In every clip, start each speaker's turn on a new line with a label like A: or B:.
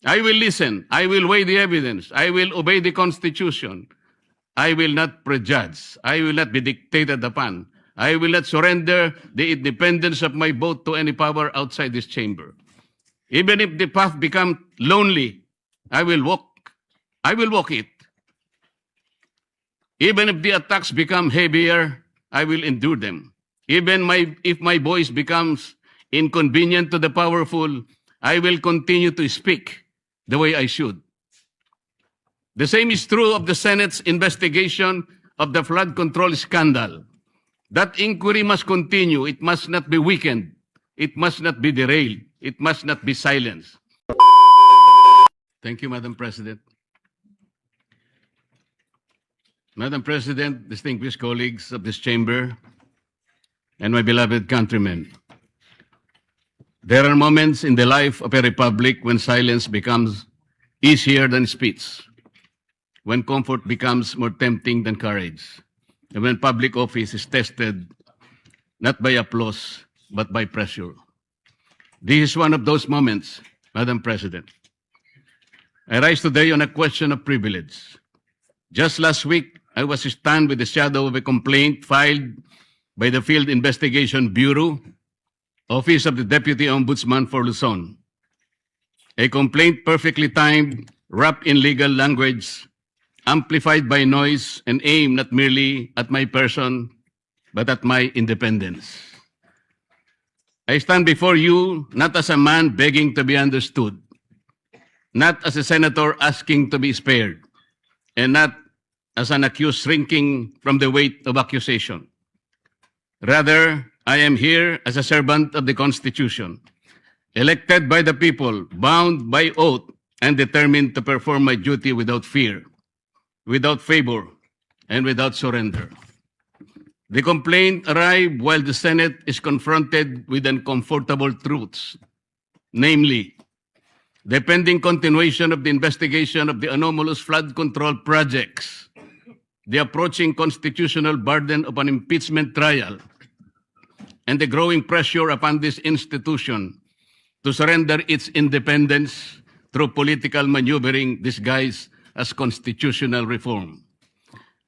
A: I will listen. I will weigh the evidence. I will obey the Constitution. I will not prejudge. I will not be dictated upon. I will not surrender the independence of my vote to any power outside this chamber. Even if the path becomes lonely, I will walk it. Even if the attacks become heavier, I will endure them. Even if my voice becomes inconvenient to the powerful, I will continue to speak the way I should. The same is true of the Senate's investigation of the flood control scandal. That inquiry must continue. It must not be weakened. It must not be derailed. It must not be silenced. Thank you, Madam President. Madam President, distinguished colleagues of this chamber, and my beloved countrymen, there are moments in the life of a republic when silence becomes easier than speech, when comfort becomes more tempting than courage, and when public office is tested not by applause, but by pressure. This is one of those moments, Madam President. I rise today on a question of privilege. Just last week, I was stunned with the shadow of a complaint filed by the Field Investigation Bureau, Office of the Deputy Ombudsman for Luzon. A complaint perfectly timed, wrapped in legal language, amplified by noise, and aimed not merely at my person, but at my independence. I stand before you not as a man begging to be understood, not as a senator asking to be spared, and not as an accused shrinking from the weight of accusation. Rather, I am here as a servant of the Constitution, elected by the people, bound by oath, and determined to perform my duty without fear, without favor, and without surrender. The complaint arrived while the Senate is confronted with uncomfortable truths, namely, the pending continuation of the investigation of the anomalous flood control projects, the approaching constitutional burden of an impeachment trial, and the growing pressure upon this institution to surrender its independence through political maneuvering disguised as constitutional reform.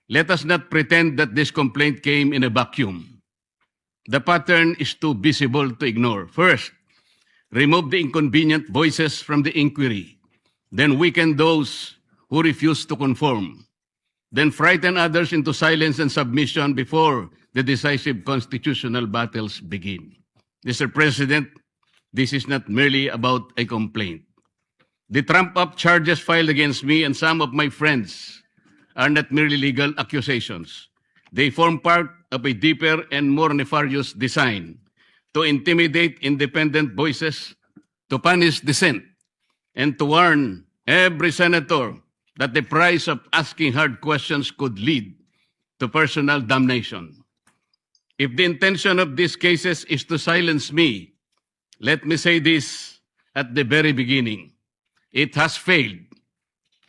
A: Let us not pretend that this complaint came in a vacuum. The pattern is too visible to ignore. First, remove the inconvenient voices from the inquiry, then weaken those who refuse to conform, then frighten others into silence and submission before the decisive constitutional battles begin. Mr. President, this is not merely about a complaint. The trump-up charges filed against me and some of my friends are not merely legal accusations. They form part of a deeper and more nefarious design to intimidate independent voices, to punish dissent, and to warn every senator that the price of asking hard questions could lead to personal damnation. If the intention of these cases is to silence me, let me say this at the very beginning. It has failed.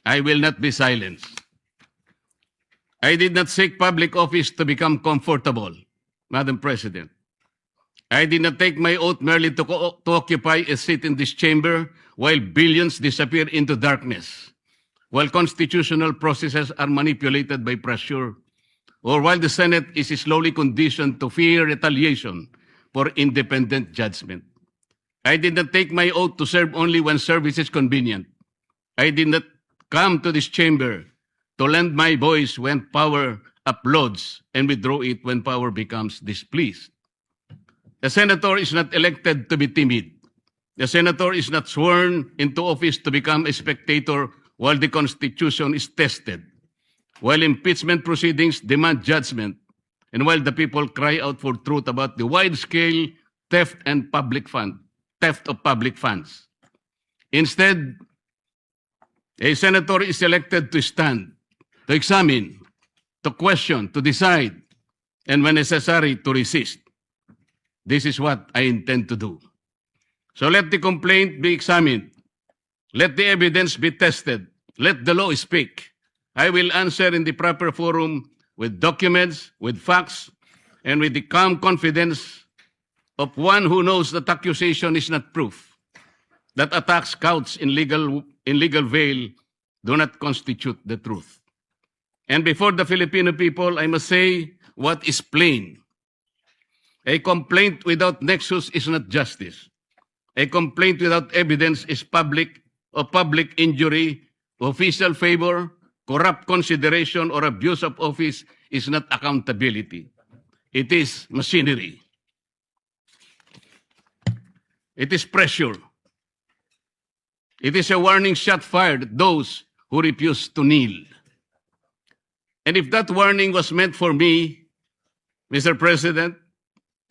A: I will not be silenced. I did not seek public office to become comfortable, Madam President. I did not take my oath merely to occupy a seat in this chamber while billions disappear into darkness, while constitutional processes are manipulated by pressure, or while the Senate is slowly conditioned to fear retaliation for independent judgment. I did not take my oath to serve only when service is convenient. I did not come to this chamber to lend my voice when power applauds and withdraw it when power becomes displeased. A senator is not elected to be timid. The senator is not sworn into office to become a spectator while the Constitution is tested, while impeachment proceedings demand judgment, and while the people cry out for truth about the wide-scale theft of public funds. Instead, a senator is elected to stand, to examine, to question, to decide, and when necessary, to resist. This is what I intend to do. So let the complaint be examined. Let the evidence be tested. Let the law speak. I will answer in the proper forum with documents, with facts, and with the calm confidence of one who knows that accusation is not proof, that attacks couched in legal in legal veil do not constitute the truth. And before the Filipino people, I must say what is plain. A complaint without nexus is not justice. A complaint without evidence is public injury, official favor, corrupt consideration, or abuse of office is not accountability. It is machinery. It is pressure. It is a warning shot fired at those who refuse to kneel. And if that warning was meant for me, Mr. President,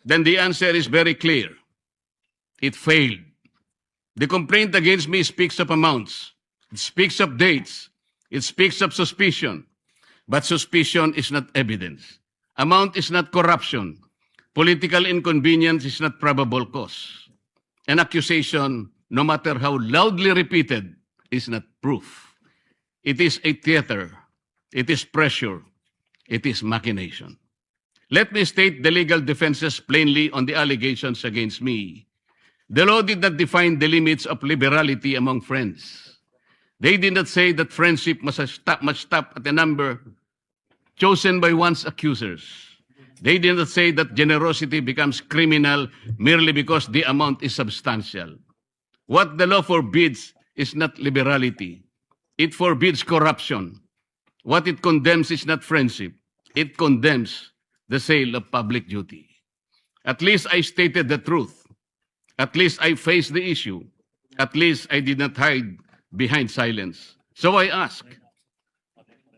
A: then the answer is very clear. It failed. The complaint against me speaks of amounts. It speaks of dates. It speaks of suspicion. But suspicion is not evidence. Amount is not corruption. Political inconvenience is not probable cause. An accusation, no matter how loudly repeated, is not proof. It is a theater. It is pressure. It is machination. Let me state the legal defenses plainly on the allegations against me. The law did not define the limits of liberality among friends. They did not say that friendship must stop at a number chosen by one's accusers. They did not say that generosity becomes criminal merely because the amount is substantial. What the law forbids is not liberality. It forbids corruption. What it condemns is not friendship. It condemns the sale of public duty. At least I stated the truth. At least I faced the issue. At least I did not hide behind silence. So I ask,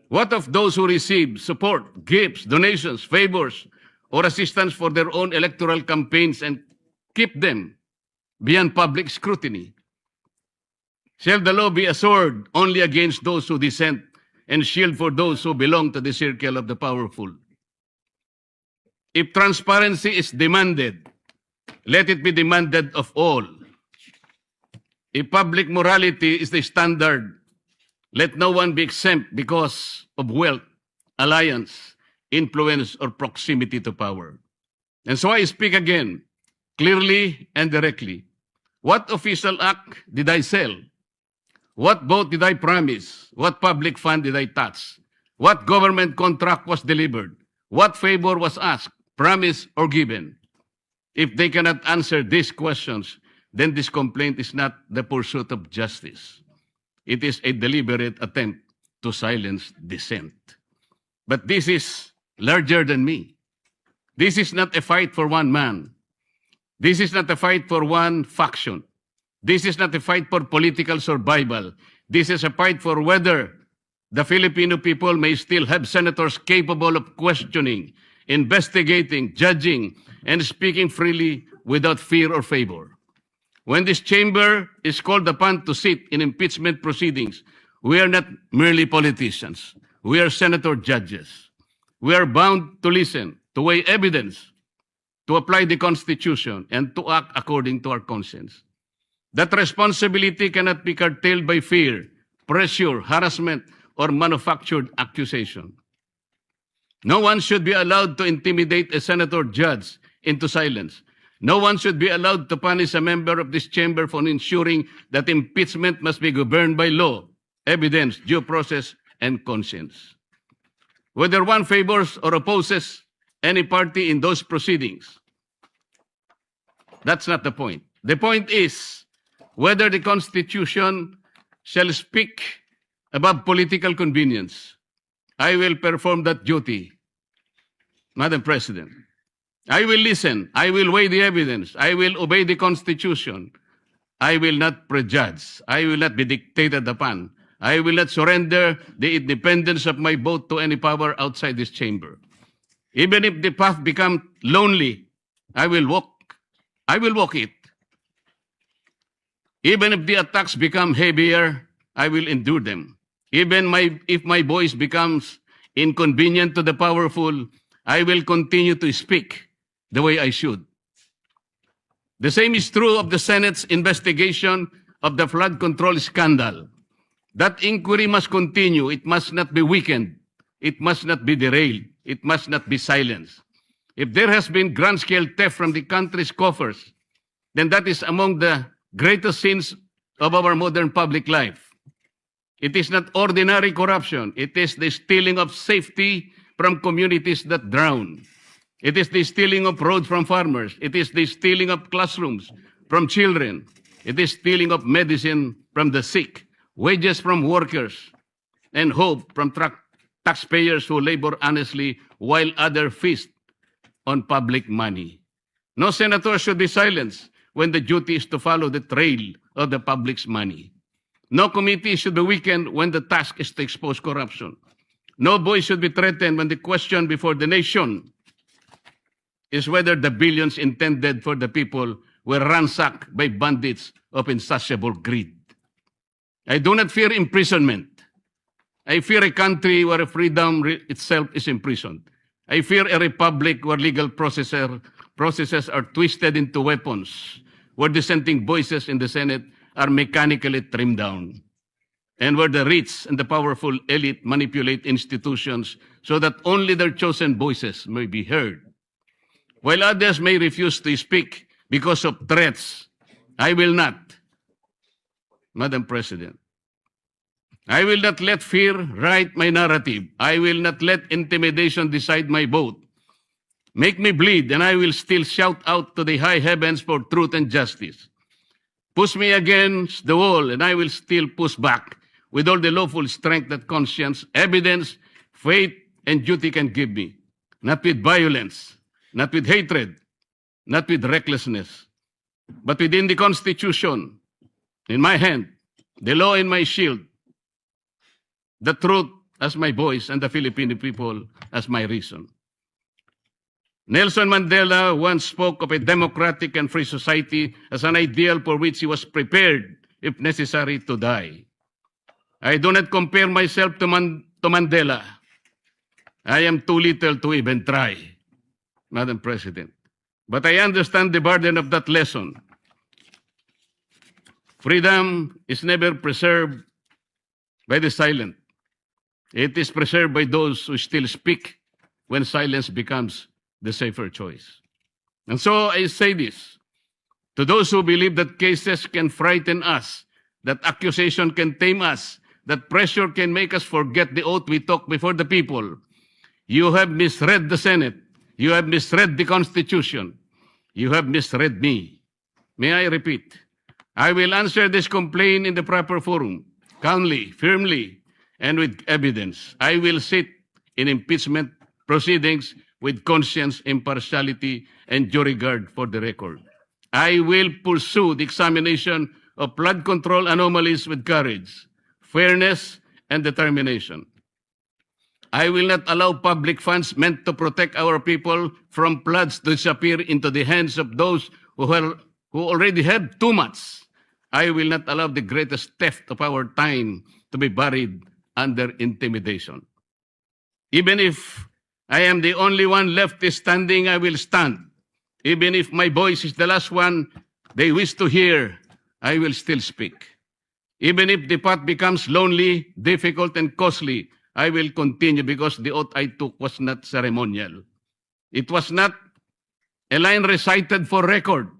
A: what of those who receive support, gifts, donations, favors, or assistance for their own electoral campaigns and keep them beyond public scrutiny? Shall the law be a sword only against those who dissent and shield for those who belong to the circle of the powerful? If transparency is demanded, let it be demanded of all. If public morality is the standard, let no one be exempt because of wealth, alliance, influence, or proximity to power. And so I speak again, clearly and directly. What official act did I sell? What vote did I promise? What public fund did I touch? What government contract was delivered? What favor was asked, promised, or given? If they cannot answer these questions, then this complaint is not the pursuit of justice. It is a deliberate attempt to silence dissent. But this is larger than me. This is not a fight for one man. This is not a fight for one faction. This is not a fight for political survival. This is a fight for whether the Filipino people may still have senators capable of questioning, investigating, judging, and speaking freely without fear or favor. When this chamber is called upon to sit in impeachment proceedings, we are not merely politicians. We are senator judges. We are bound to listen, to weigh evidence, to apply the Constitution, and to act according to our conscience. That responsibility cannot be curtailed by fear, pressure, harassment, or manufactured accusation. No one should be allowed to intimidate a senator judge into silence. No one should be allowed to punish a member of this chamber for ensuring that impeachment must be governed by law, evidence, due process, and conscience. Whether one favors or opposes any party in those proceedings, that's not the point. The point is whether the Constitution shall speak above political convenience. I will perform that duty, Madam President. I will listen. I will weigh the evidence. I will obey the Constitution. I will not prejudge. I will not be dictated upon. I will not surrender the independence of my vote to any power outside this chamber. Even if the path becomes lonely, I will walk it. Even if the attacks become heavier, I will endure them. Even if my voice becomes inconvenient to the powerful, I will continue to speak the way I should. The same is true of the Senate's investigation of the flood control scandal. That inquiry must continue. It must not be weakened. It must not be derailed. It must not be silenced. If there has been grand-scale theft from the country's coffers, then that is among the greatest sins of our modern public life. It is not ordinary corruption. It is the stealing of safety from communities that drown. It is the stealing of roads from farmers. It is the stealing of classrooms from children. It is stealing of medicine from the sick, wages from workers, and hope from taxpayers who labor honestly while others feast on public money. No senator should be silenced when the duty is to follow the trail of the public's money. No committee should be weakened when the task is to expose corruption. No voice should be threatened when the question before the nation is whether the billions intended for the people were ransacked by bandits of insatiable greed. I do not fear imprisonment. I fear a country where freedom itself is imprisoned. I fear a republic where legal processes are twisted into weapons, where dissenting voices in the Senate are mechanically trimmed down, and where the rich and the powerful elite manipulate institutions so that only their chosen voices may be heard. While others may refuse to speak because of threats, I will not. Madam President, I will not let fear write my narrative. I will not let intimidation decide my vote. Make me bleed, and I will still shout out to the high heavens for truth and justice. Push me against the wall, and I will still push back with all the lawful strength that conscience, evidence, faith, and duty can give me. Not with violence, not with hatred, not with recklessness, but within the Constitution, in my hand, the law in my shield, the truth as my voice, and the Filipino people as my reason. Nelson Mandela once spoke of a democratic and free society as an ideal for which he was prepared, if necessary, to die. I do not compare myself to Mandela. I am too little to even try, Madam President. But I understand the burden of that lesson. Freedom is never preserved by the silent. It is preserved by those who still speak when silence becomes the safer choice. And so I say this to those who believe that cases can frighten us, that accusation can tame us, that pressure can make us forget the oath we took before the people. You have misread the Senate. You have misread the Constitution. You have misread me. May I repeat? I will answer this complaint in the proper forum, calmly, firmly, and with evidence. I will sit in impeachment proceedings with conscience, impartiality, and due regard for the record. I will pursue the examination of flood control anomalies with courage, fairness, and determination. I will not allow public funds meant to protect our people from floods to disappear into the hands of those who already have too much. I will not allow the greatest theft of our time to be buried under intimidation. Even if I am the only one left standing, I will stand. Even if my voice is the last one they wish to hear, I will still speak. Even if the path becomes lonely, difficult, and costly, I will continue because the oath I took was not ceremonial. It was not a line recited for record.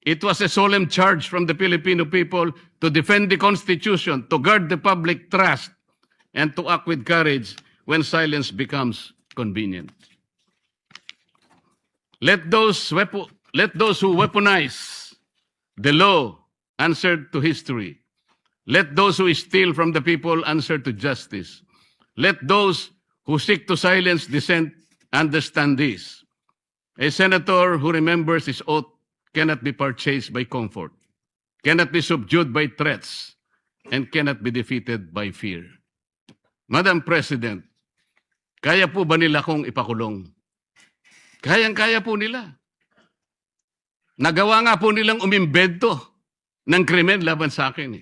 A: It was a solemn charge from the Filipino people to defend the Constitution, to guard the public trust, and to act with courage when silence becomes convenient. Let those who weaponize the law answer to history. Let those who steal from the people answer to justice. Let those who seek to silence dissent understand this. A senator who remembers his oath cannot be purchased by comfort, cannot be subdued by threats, and cannot be defeated by fear. Madam President, kaya po ba nila kong ipakulong? Kayang-kaya po nila. Nagawa nga po nilang umimbento ng krimen laban sa akin.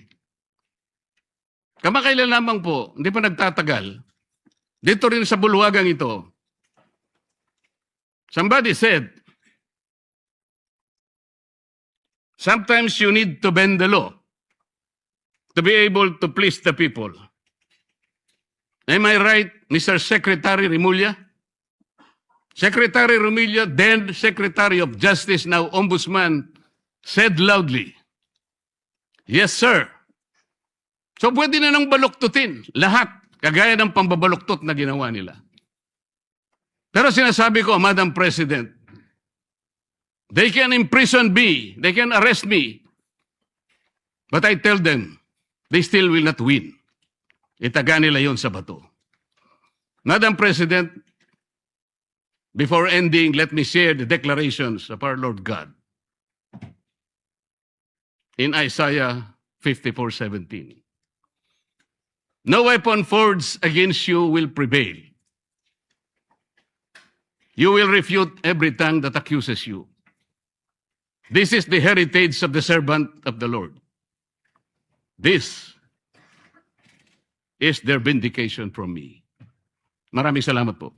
A: Kamakailan lamang po, hindi pa nagtatagal, dito rin sa bulwagang ito, somebody said, sometimes you need to bend the law to be able to please the people. Am I right, Mr. Secretary Remulla? Secretary Remulla, then Secretary of Justice, now Ombudsman, said loudly, "Yes, sir. So pwede na nang baluktutin lahat, kagaya ng pambabaluktot na ginawa nila. Pero sinasabi ko, Madam President, they can imprison me, they can arrest me, but I tell them, they still will not win. Itaga nila yon sa bato. Madam President, before ending, let me share the declarations of our Lord God in Isaiah 54:17. No weapon forged against you will prevail. You will refute every tongue that accuses you. This is the heritage of the servant of the Lord. This is their vindication from me. Maraming salamat po.